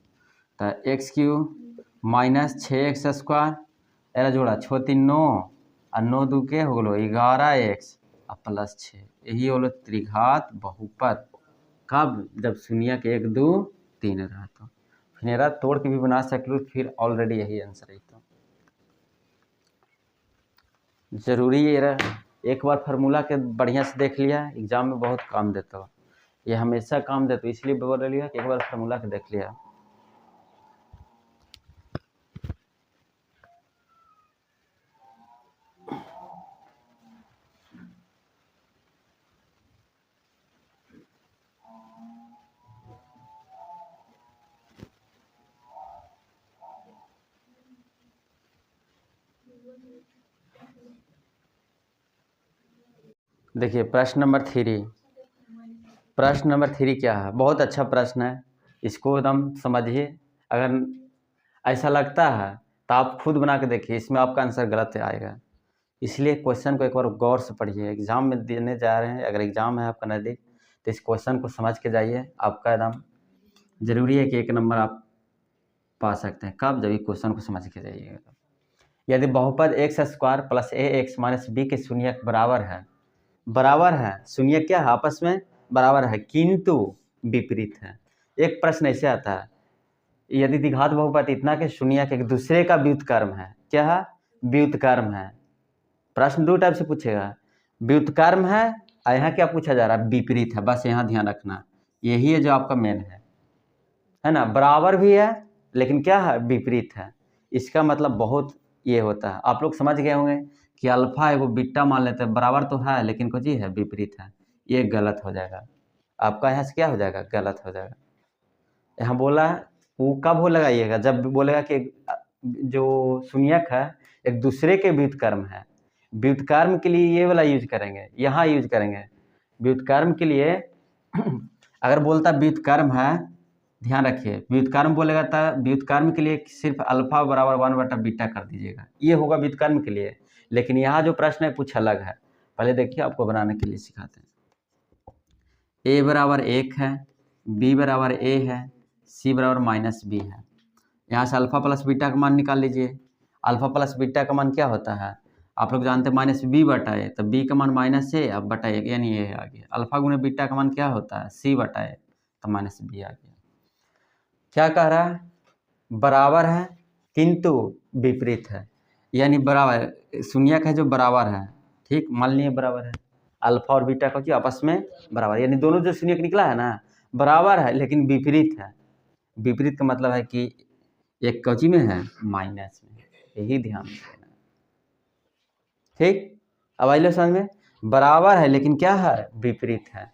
[SPEAKER 1] तो x Q minus 6 x square era जोड़ा 6 3 9 आ 9 2 के हो गलो 11 एक्स आ प्लस 6 यही होलो त्रिघात बहुपद कब जब शून्य के 1 2 3 रहा तो फिर तोड़ के भी बना सकलू फिर ऑलरेडी यही आंसर है तो जरूरी ये रहा एक बार फार्मूला के बढ़िया से देख लिया एग्जाम में बहुत काम देता हो ये हमेशा काम देता इसलिए बोल रही है कि एक बार फार्मूला के देख लिया। देखिए प्रश्न नंबर 3 प्रश्न नंबर 3 क्या है बहुत अच्छा प्रश्न है इसको एकदम समझिए अगर ऐसा लगता है तो आप खुद बना के देखिए इसमें आपका आंसर गलत आएगा इसलिए क्वेश्चन को एक बार गौर से पढ़िए एग्जाम में देने जा रहे हैं अगर एग्जाम है आपका नज़दीक तो इस क्वेश्चन को समझ के जाइए आपका एकदम जरूरी है कि 1 नंबर आप पा सकते हैं कब जब ये क्वेश्चन को समझ के जाइएगा। यदि बहुपद एक्स स्क्वायर प्लस ए एक्स माइनस बी के शून्य बराबर है शून्य क्या है आपस में बराबर है किंतु विपरीत है। एक प्रश्न ऐसे आता है यदि द्विघात बहुपद इतना के शून्य के एक दूसरे का व्युत्क्रम है क्या है व्युत्क्रम है प्रश्न 2 टाइप से पूछेगा व्युत्क्रम है और यहाँ क्या पूछा जा रहा है विपरीत है बस यहाँ ध्यान रखना यही है जो आपका मेन है ना बराबर भी है लेकिन क्या है विपरीत है इसका मतलब बहुत ये होता है आप लोग समझ गए होंगे कि अल्फा एगो बीटा मान लेते हैं बराबर तो है लेकिन कुछ ही है विपरीत है ये गलत हो जाएगा आपका यहाँ से क्या हो जाएगा गलत हो जाएगा। यहाँ बोला वो कब हो लगाइएगा जब बोलेगा कि जो शून्यक है एक दूसरे के व्युत्क्रम है व्युत्क्रम के लिए ये वाला यूज करेंगे यहाँ यूज करेंगे व्युत्क्रम के लिए अगर बोलता व्युत्क्रम है ध्यान रखिए व्युत्क्रम बोलेगा तो व्युत्क्रम के लिए सिर्फ अल्फा बराबर 1/बीटा कर दीजिएगा ये होगा व्युत्क्रम के लिए लेकिन यहाँ जो प्रश्न है कुछ अलग है पहले देखिए आपको बनाने के लिए सिखाते हैं। ए बराबर 1 है बी बराबर ए है सी बराबर माइनस बी है यहाँ से अल्फा प्लस बीटा का मान निकाल लीजिए अल्फा प्लस बीटा का मान क्या होता है आप लोग जानते हैं माइनस बी बटा ए तो बी का मान माइनस ए अब बटा ए यानी ए आ गया अल्फा गुणे बीटा का मान क्या होता है सी बटा ए तो माइनस बी आ गया। क्या कह रहा है बराबर है किंतु विपरीत है यानी बराबर शून्यक है जो बराबर है ठीक मान लिए बराबर है अल्फा और बीटा का आपस में बराबर यानी दोनों जो शून्यक निकला है ना बराबर है लेकिन विपरीत है विपरीत का मतलब है कि एक कौची में है माइनस में यही ध्यान देना ठीक। अब आई लो समझ में बराबर है लेकिन क्या है विपरीत है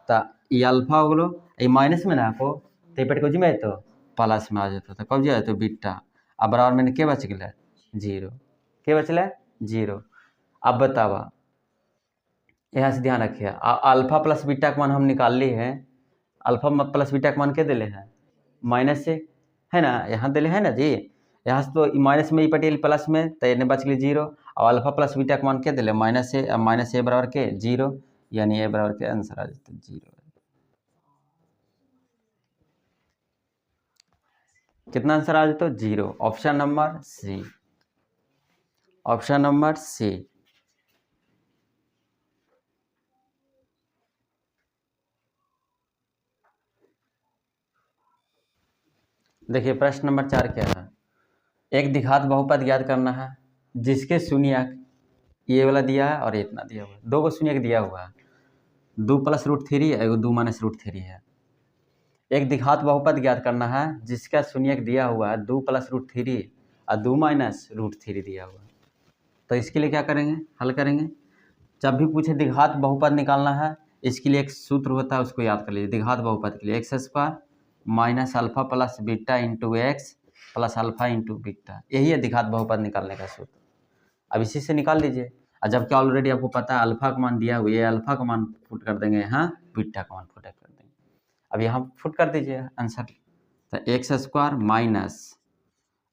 [SPEAKER 1] तो ये अल्फा हो गलो ये माइनस में ना आपको तो पेट कौची में है तो प्लस में आ जाता था कब जाए तो बीटा अब बराबर में के बच गया 0 के बचल 0। अब बतावा यहाँ से ध्यान रखिए अल्फा प्लस बीटा का मान हम निकाल ली है अल्फा प्लस बीटा का मान के दिले हैं माइनस से है ना यहाँ दिले है ना जी यहाँ से तो माइनस में ही पटेल प्लस में तो इन्हें बच गई 0 और अल्फा प्लस बीटा का मान के दिले माइनस से बराबर के 0 यानी ए बराबर के आंसर आ जाता है 0। कितना आंसर आ जाता है 0 option number C option number C. देखिए प्रश्न नंबर 4 क्या है एक द्विघात बहुपद ज्ञात करना है जिसके शून्यक ये वाला दिया है और इतना दिया हुआ है 2 को शून्यक दिया हुआ है 2 + √3 है 2 - √3 है। एक द्विघात बहुपद ज्ञात करना है जिसका शून्यक दिया हुआ है 2 + √3 और 2 - √3 दिया हुआ है तो इसके लिए क्या करेंगे हल करेंगे जब भी पूछे द्विघात बहुपद निकालना है इसके लिए एक सूत्र होता है उसको याद कर लीजिए द्विघात बहुपद के लिए x² minus alpha plus beta into X plus alpha into beta यही है द्विघात बहुपद निकालने का सूत्र। अब इसी से निकाल लीजिए। और जबकि ऑलरेडी आपको पता है अल्फा का मान दिया हुआ है, अल्फा का मान पुट कर देंगे, यहाँ बीटा का मान पुट कर देंगे। अब यहाँ पुट कर दीजिए आंसर। तो x square minus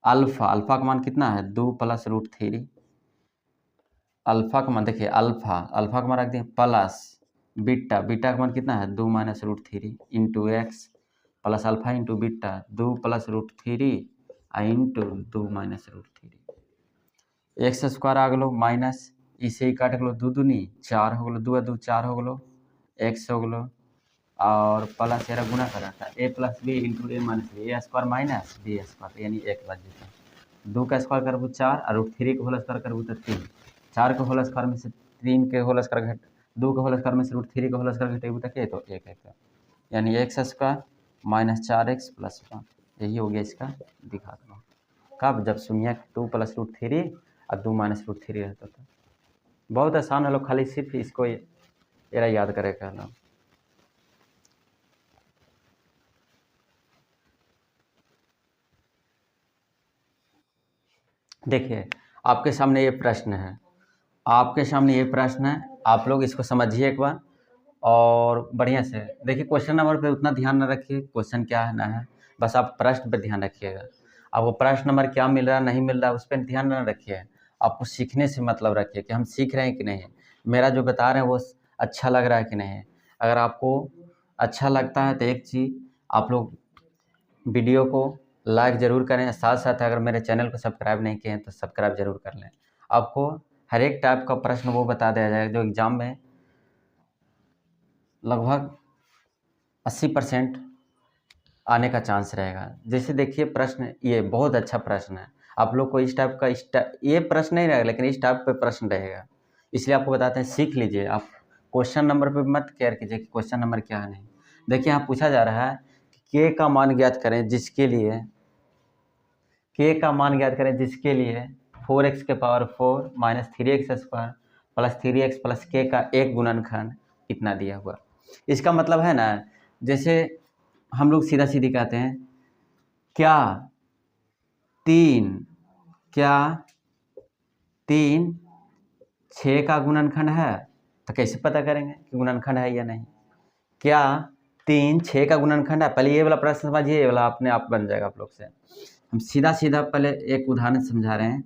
[SPEAKER 1] alpha, alpha का मान कितना है 2 प्लस रूट 3, अल्फा का मान देखिए अल्फा का मान रख दिए प्लस बीटा, बीटा का मान कितना है 2 minus root 3 into X plus alpha into beta 2 plus root 3 into 2 minus root 3। X square आ गलो माइनस इसे ही काट गलो 2 दूनी 4 हो गलो, 2 2 4 हो गलो, एक्स हो गलो और प्लस एरा गुना करा था ए प्लस बी इंटू ए माइनस बी, ए स्क्वायर माइनस बी स्क्वायर यानी एक बार जीता 2 का स्क्वायर करबू 4 और रूट 3 के होल स्क्वायर करबू तो 3, 4 के होल स्क्वायर में से 3 के होल स्क्वायर घट 2 के होल स्क्वायर में से रूट 3 के होल स्क्वायर घटेबू तो क्या तो एक यानी x square minus 4x plus 1, यही हो गया इसका दिखाता। कब जब शून्य 2 प्लस रूट 3 और 2 माइनस रूट 3 रहता था। बहुत आसान है लोग, खाली सिर्फ इसको एरा याद करेगा लोग। देखिए आपके सामने ये प्रश्न है, आपके सामने ये प्रश्न है, आप लोग इसको समझिए एक बार और बढ़िया से देखिए। क्वेश्चन नंबर पे उतना ध्यान न रखिए, क्वेश्चन क्या है ना है, बस आप प्रश्न पे ध्यान रखिएगा। आपको प्रश्न नंबर क्या मिल रहा है नहीं मिल रहा है उस पर ध्यान न रखिए, आपको सीखने से मतलब रखिए कि हम सीख रहे हैं कि नहीं, मेरा जो बता रहे हैं वो अच्छा लग रहा है कि नहीं। अगर आपको अच्छा लगता है तो एक चीज़ आप लोग वीडियो को लाइक ज़रूर करें, साथ साथ अगर मेरे चैनल को सब्सक्राइब नहीं किए हैं तो सब्सक्राइब जरूर कर लें। आपको हर एक टाइप का प्रश्न वो बता दिया जाएगा जो एग्ज़ाम में लगभग 80% आने का चांस रहेगा। जैसे देखिए प्रश्न ये बहुत अच्छा प्रश्न है, आप लोग को इस टाइप का ये प्रश्न नहीं रहेगा लेकिन इस टाइप पे प्रश्न रहेगा, इसलिए आपको बताते हैं सीख लीजिए। आप क्वेश्चन नंबर पे मत केयर कीजिए कि क्वेश्चन नंबर क्या है नहीं। देखिए यहाँ पूछा जा रहा है कि के का मान ज्ञात करें जिसके लिए के का मान ज्ञात करें जिसके लिए 4x के power 4 minus 3x square plus 3x plus के का एक गुणनखंड इतना दिया हुआ। इसका मतलब है ना, जैसे हम लोग सीधा सीधी कहते हैं क्या 3 6 का गुणनखंड है, तो कैसे पता करेंगे कि गुणनखंड है या नहीं। क्या 3 6 का गुणनखंड है, पहले ये वाला प्रश्न समझिए, ये वाला अपने आप बन जाएगा आप लोग से। हम सीधा सीधा पहले एक उदाहरण समझा रहे हैं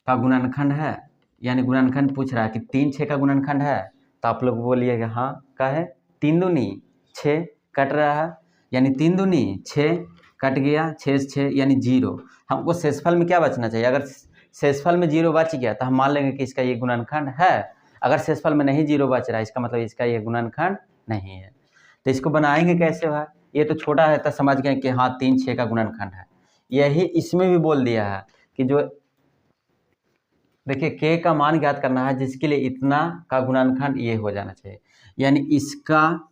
[SPEAKER 1] का गुणनखंड है, यानी गुणनखंड पूछ रहा है कि 3 6 का गुणनखंड है, तो आप लोग बोलिएगा हाँ का है 3 दूनी 6 कट रहा है, यानी 3 दूनी 6 कट गया 6 6 यानी 0। हमको शेषफल में क्या बचना चाहिए, अगर शेषफल में 0 बच गया तो हम मान लेंगे कि इसका ये गुणनखंड है। अगर शेषफल में नहीं 0 बच रहा है इसका मतलब इसका ये गुणनखंड नहीं है। तो इसको बनाएंगे कैसे भाई, ये तो छोटा है तो समझ गए कि हाँ 3 6 का गुणनखंड है। यही इसमें भी बोल दिया है कि जो देखिए के का मान ज्ञात करना है जिसके लिए इतना का गुणनखंड ये हो जाना चाहिए, यानी इसका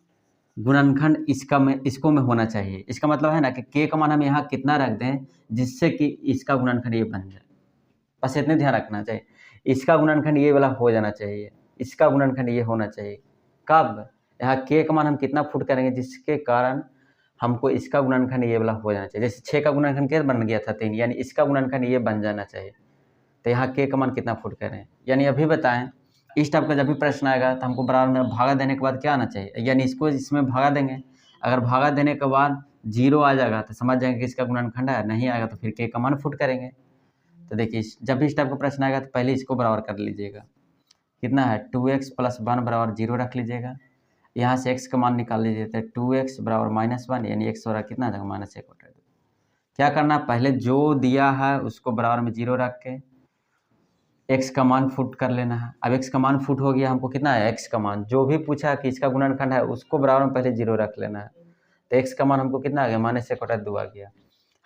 [SPEAKER 1] गुणनखंड इसको में होना चाहिए। इसका मतलब है ना कि के का मान हम यहाँ कितना रख दें जिससे कि इसका गुणनखंड ये बन जाए, बस इतने ध्यान रखना चाहिए। इसका गुणनखंड ये वाला हो जाना चाहिए, इसका गुणनखंड ये होना चाहिए। कब यहाँ के का मान हम कितना फुट करेंगे जिसके कारण हमको इसका गुणनखंड ये वाला हो जाना चाहिए। जैसे 6 का गुणनखंड क्या बन गया था 3, यानी इसका गुणनखंड ये बन जाना चाहिए। तो यहाँ के का मान कितना फुट करें, यानी अभी बताएं इस टाइप का जब भी प्रश्न आएगा तो हमको बराबर में भागा देने के बाद क्या आना चाहिए, यानी इसको इसमें भागा देंगे। अगर भागा देने के बाद 0 आ जाएगा तो समझ जाएंगे कि इसका गुणनखंड है, नहीं आएगा तो फिर के का मान फुट करेंगे। तो देखिए जब भी इस टाइप का प्रश्न आएगा तो पहले इसको बराबर कर लीजिएगा, कितना है 2x प्लस 1 बराबर 0 रख लीजिएगा। यहाँ से x का मान निकाल लीजिए तो 2x बराबर -1 यानी x हो रहा कितना जाएगा -1/2। क्या करना, पहले जो दिया है उसको बराबर में 0 रख के x का मान फुट कर लेना है। अब x का मान फुट हो गया, हमको कितना है x का मान जो भी पूछा कि इसका गुणनखंड है उसको बराबर में पहले 0 रख लेना है। तो x का मान हमको कितना आ गया -1/2 आ गया।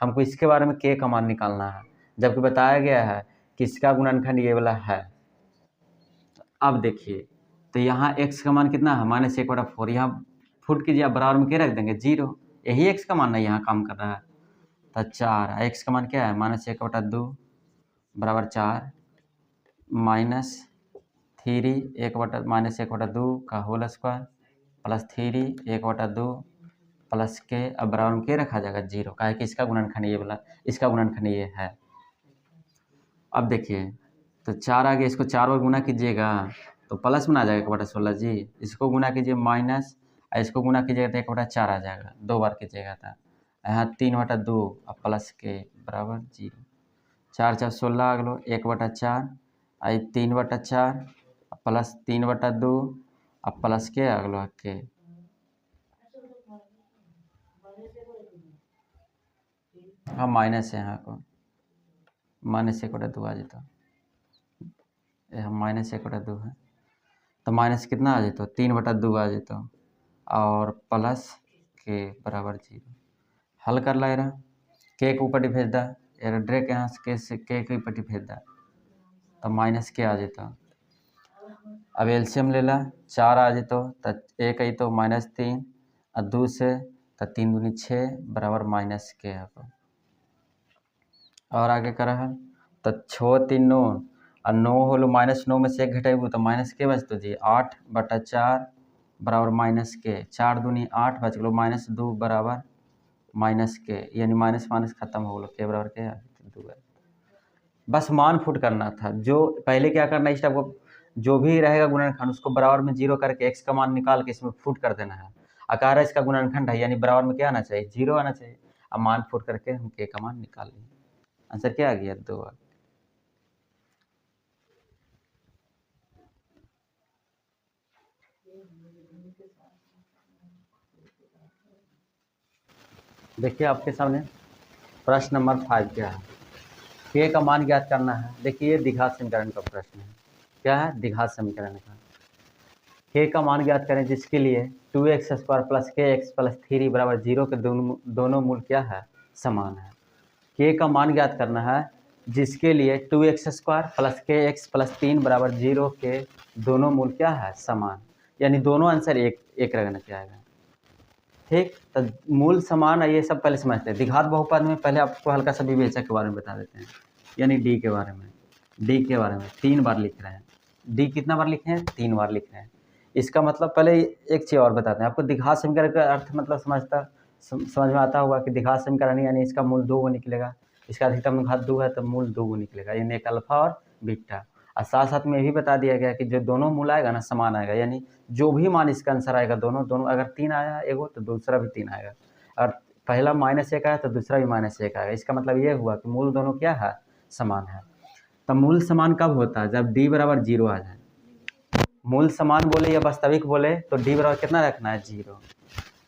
[SPEAKER 1] हमको इसके बारे में k का मान निकालना है, जबकि बताया गया है कि इसका गुणनखंड ये वाला है। अब देखिए तो यहाँ x का मान कितना है -1/4, यहाँ फुट कीजिए, आप बराबर में क्या रख देंगे 0, यही x का मान है यहाँ काम कर रहा है। तो 4 x का मान क्या है -1/2 बराबर 4 -3 -1/2 का होल स्क्वायर प्लस 3 1/2 प्लस के, अब बराबर में के रखा जाएगा 0, काहे कि इसका गुणनखंड ये वाला, इसका गुणनखंड ये है। अब देखिए तो 4 आ गया, इसको 4 बार गुना कीजिएगा तो प्लस में आ जाएगा 1/16 जी। इसको गुना कीजिए माइनस, और इसको गुना कीजिएगा तो 1/4 आ जाएगा, 2 बार कीजिएगा था। यहाँ 3/2 और प्लस के बराबर 0। 4 4 16 आ गलो 1/4, आई 3/4 प्लस 3/2 और प्लस के आ गलो के। हाँ माइनस है, यहाँ को -1/2 आ जाता, यहाँ -1/2 है तो माइनस कितना आ जाता, 3/2 आ जाता और प्लस के बराबर 0। हल कर ला रहा के ऊपर भेज दा, डायरेक्ट यहाँ से के ऊपर भेज दा तो माइनस के आ जाता। अब एलसीएम ले ला, 4 आ जातो तो 1 आई तो -3 और 2 से तो 3 दूनी 6 बराबर माइनस के है। और आगे कर तो 6 3 9 और 9 होलो -9 में से 1 घटेबू तो माइनस के बचतो जी 8/4 बराबर माइनस के। 4 दूनी 8 बच गलो -2 बराबर माइनस के, यानी माइनस माइनस खत्म हो गलो, के बराबर के 2 है। बस मान फुट करना था। जो पहले क्या करना है, इस टाइप को जो भी रहेगा गुणनखंड उसको बराबर में 0 करके एक्स का मान निकाल के इसमें फुट कर देना है। आकार इसका गुणनखंड है, यानी बराबर में क्या आना चाहिए, 0 आना चाहिए। अब मान फुट करके हम के का मान निकाल लेंगे। आंसर क्या आ गया, 2। देखिए आपके सामने प्रश्न नंबर 5 क्या है, के का मान ज्ञात करना है। देखिए द्विघात समीकरण का प्रश्न है। क्या है, द्विघात समीकरण का। के का मान ज्ञात करें जिसके लिए 2x² + kx + 3 बराबर 0 के दोनों मूल क्या है, समान है। के का मान ज्ञात करना है जिसके लिए 2x² + kx + 3 बराबर 0 के दोनों मूल क्या है, समान, यानी दोनों आंसर एक रहना चाहिए। ठीक, तो मूल समान है, ये सब पहले समझते हैं। द्विघात बहुपद में पहले आपको हल्का सा विवेचक के बारे में बता देते हैं, यानी डी के बारे में। डी के बारे में 3 बार लिख रहे हैं। डी कितना बार लिखे हैं, 3 बार लिख रहे हैं। इसका मतलब पहले एक चीज़ और बताते हैं आपको। द्विघात समीकरण का अर्थ मतलब समझ में आता होगा कि द्विघात समीकरण यानी इसका मूल 2 निकलेगा, इसका अधिकतम घात 2 है तो मूल 2 निकलेगा, यानी एक अल्फा और बीटा। और साथ साथ में ये भी बता दिया गया कि जो दोनों मूल आएगा ना, समान आएगा, यानी जो भी मान इसका आंसर आएगा दोनों अगर 3 आया एगो तो दूसरा भी 3 आएगा, और पहला -1 आया तो दूसरा भी -1 आएगा। इसका मतलब ये हुआ कि मूल दोनों क्या है, समान है। तो मूल समान कब होता है, जब डी बराबर 0 आ जाए। मूल समान बोले या वास्तविक बोले तो डी बराबर कितना रखना है, 0।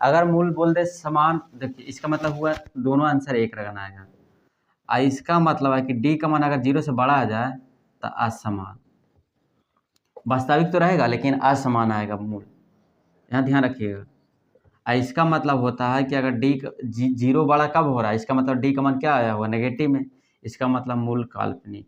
[SPEAKER 1] अगर मूल बोल दे समान, देखिए इसका मतलब हुआ दोनों आंसर एक रखना है। इसका मतलब है कि डी का मान अगर 0 से बड़ा आ जाए तो असमान, वास्तविक तो रहेगा लेकिन असमान आएगा मूल, यहाँ ध्यान रखिएगा। इसका मतलब होता है कि अगर डी 0 बड़ा कब हो रहा है, इसका मतलब डी का मान क्या आया हुआ, नेगेटिव में, इसका मतलब मूल काल्पनिक।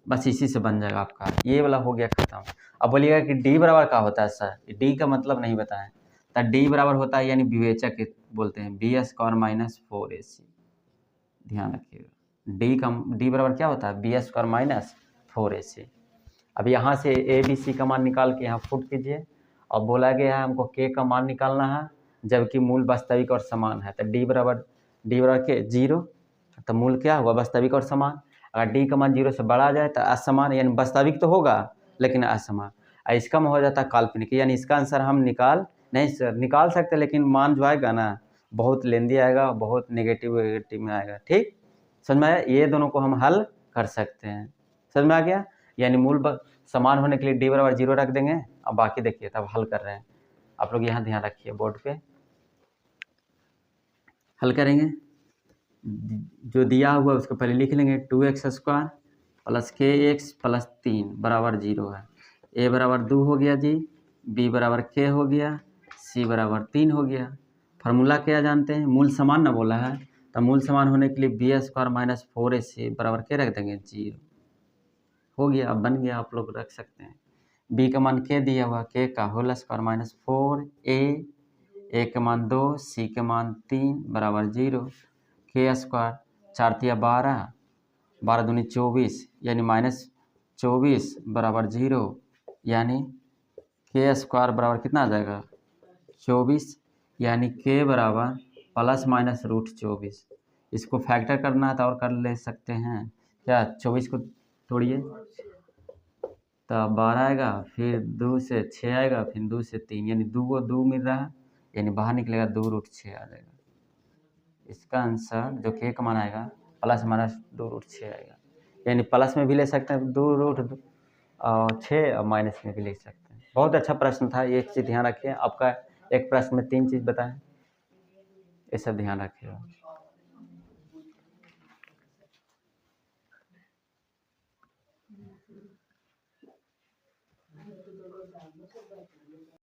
[SPEAKER 1] बस इसी से बन जाएगा आपका, ये वाला हो गया खत्म। अब बोलिएगा कि डी बराबर क्या होता है सर, डी का मतलब नहीं बताएं। तो डी बराबर होता है, यानी विवेचक बोलते हैं, b² - 4ac। ध्यान रखिएगा, डी बराबर क्या होता है, b² - 4ac। अब यहाँ से ए बी सी का मान निकाल के यहाँ फुट कीजिए, और बोला गया है हमको के का मान निकालना है जबकि मूल वास्तविक और समान है। तो डी बराबर के 0, तो मूल क्या हुआ, वास्तविक और समान। अगर डी का मान 0 से बड़ा आ जाए तो असमान, यानी वास्तविक तो होगा लेकिन असमान। इसका में हो जाता है काल्पनिक, यानी इसका आंसर हम निकाल सकते, लेकिन मान जो आएगा ना बहुत लेंदी आएगा, बहुत नेगेटिव में आएगा। ठीक, समझ में आया, ये दोनों को हम हल कर सकते हैं। समझ में आ गया, यानी मूल समान होने के लिए डी बराबर 0 रख देंगे। अब बाकी देखिए तब हल कर रहे हैं आप लोग, यहाँ ध्यान रखिए, बोर्ड पे हल करेंगे। जो दिया हुआ उसको पहले लिख लेंगे, 2x² + kx + 3 बराबर 0 है। ए बराबर 2 हो गया जी, बी बराबर k हो गया, सी बराबर 3 हो गया। फार्मूला क्या जानते हैं, मूल समान ना बोला है, तो मूल समान होने के लिए b² - 4ac बराबर के रख देंगे, 0 हो गया। अब बन गया, आप लोग रख सकते हैं। बी का मान के दिया हुआ, के का होल स्क्वायर -4a, ए का मान 2, सी का मान 3 बराबर 0। के² 4 × 12, 12 दूनी 24, यानी -24 बराबर 0, यानी के² बराबर कितना आ जाएगा, 24, यानी के बराबर ±√24। इसको फैक्टर करना है तो और कर ले सकते हैं क्या, 24 को तोड़िए, तो 12 आएगा, फिर 2 से 6 आएगा, फिर 2 से 3, यानी 2 को 2 मिल रहा है, यानी बाहर निकलेगा 2√6 आ जाएगा। इसका आंसर जो के का मान आएगा प्लस माइनस 2√6 आएगा। यानी प्लस में भी ले सकते हैं 2√6 और माइनस में भी ले सकते हैं। बहुत अच्छा प्रश्न था, ये चीज़ ध्यान रखिए। आपका एक प्रश्न में 3 चीज़ बताएं, ये सब ध्यान रखिएगा।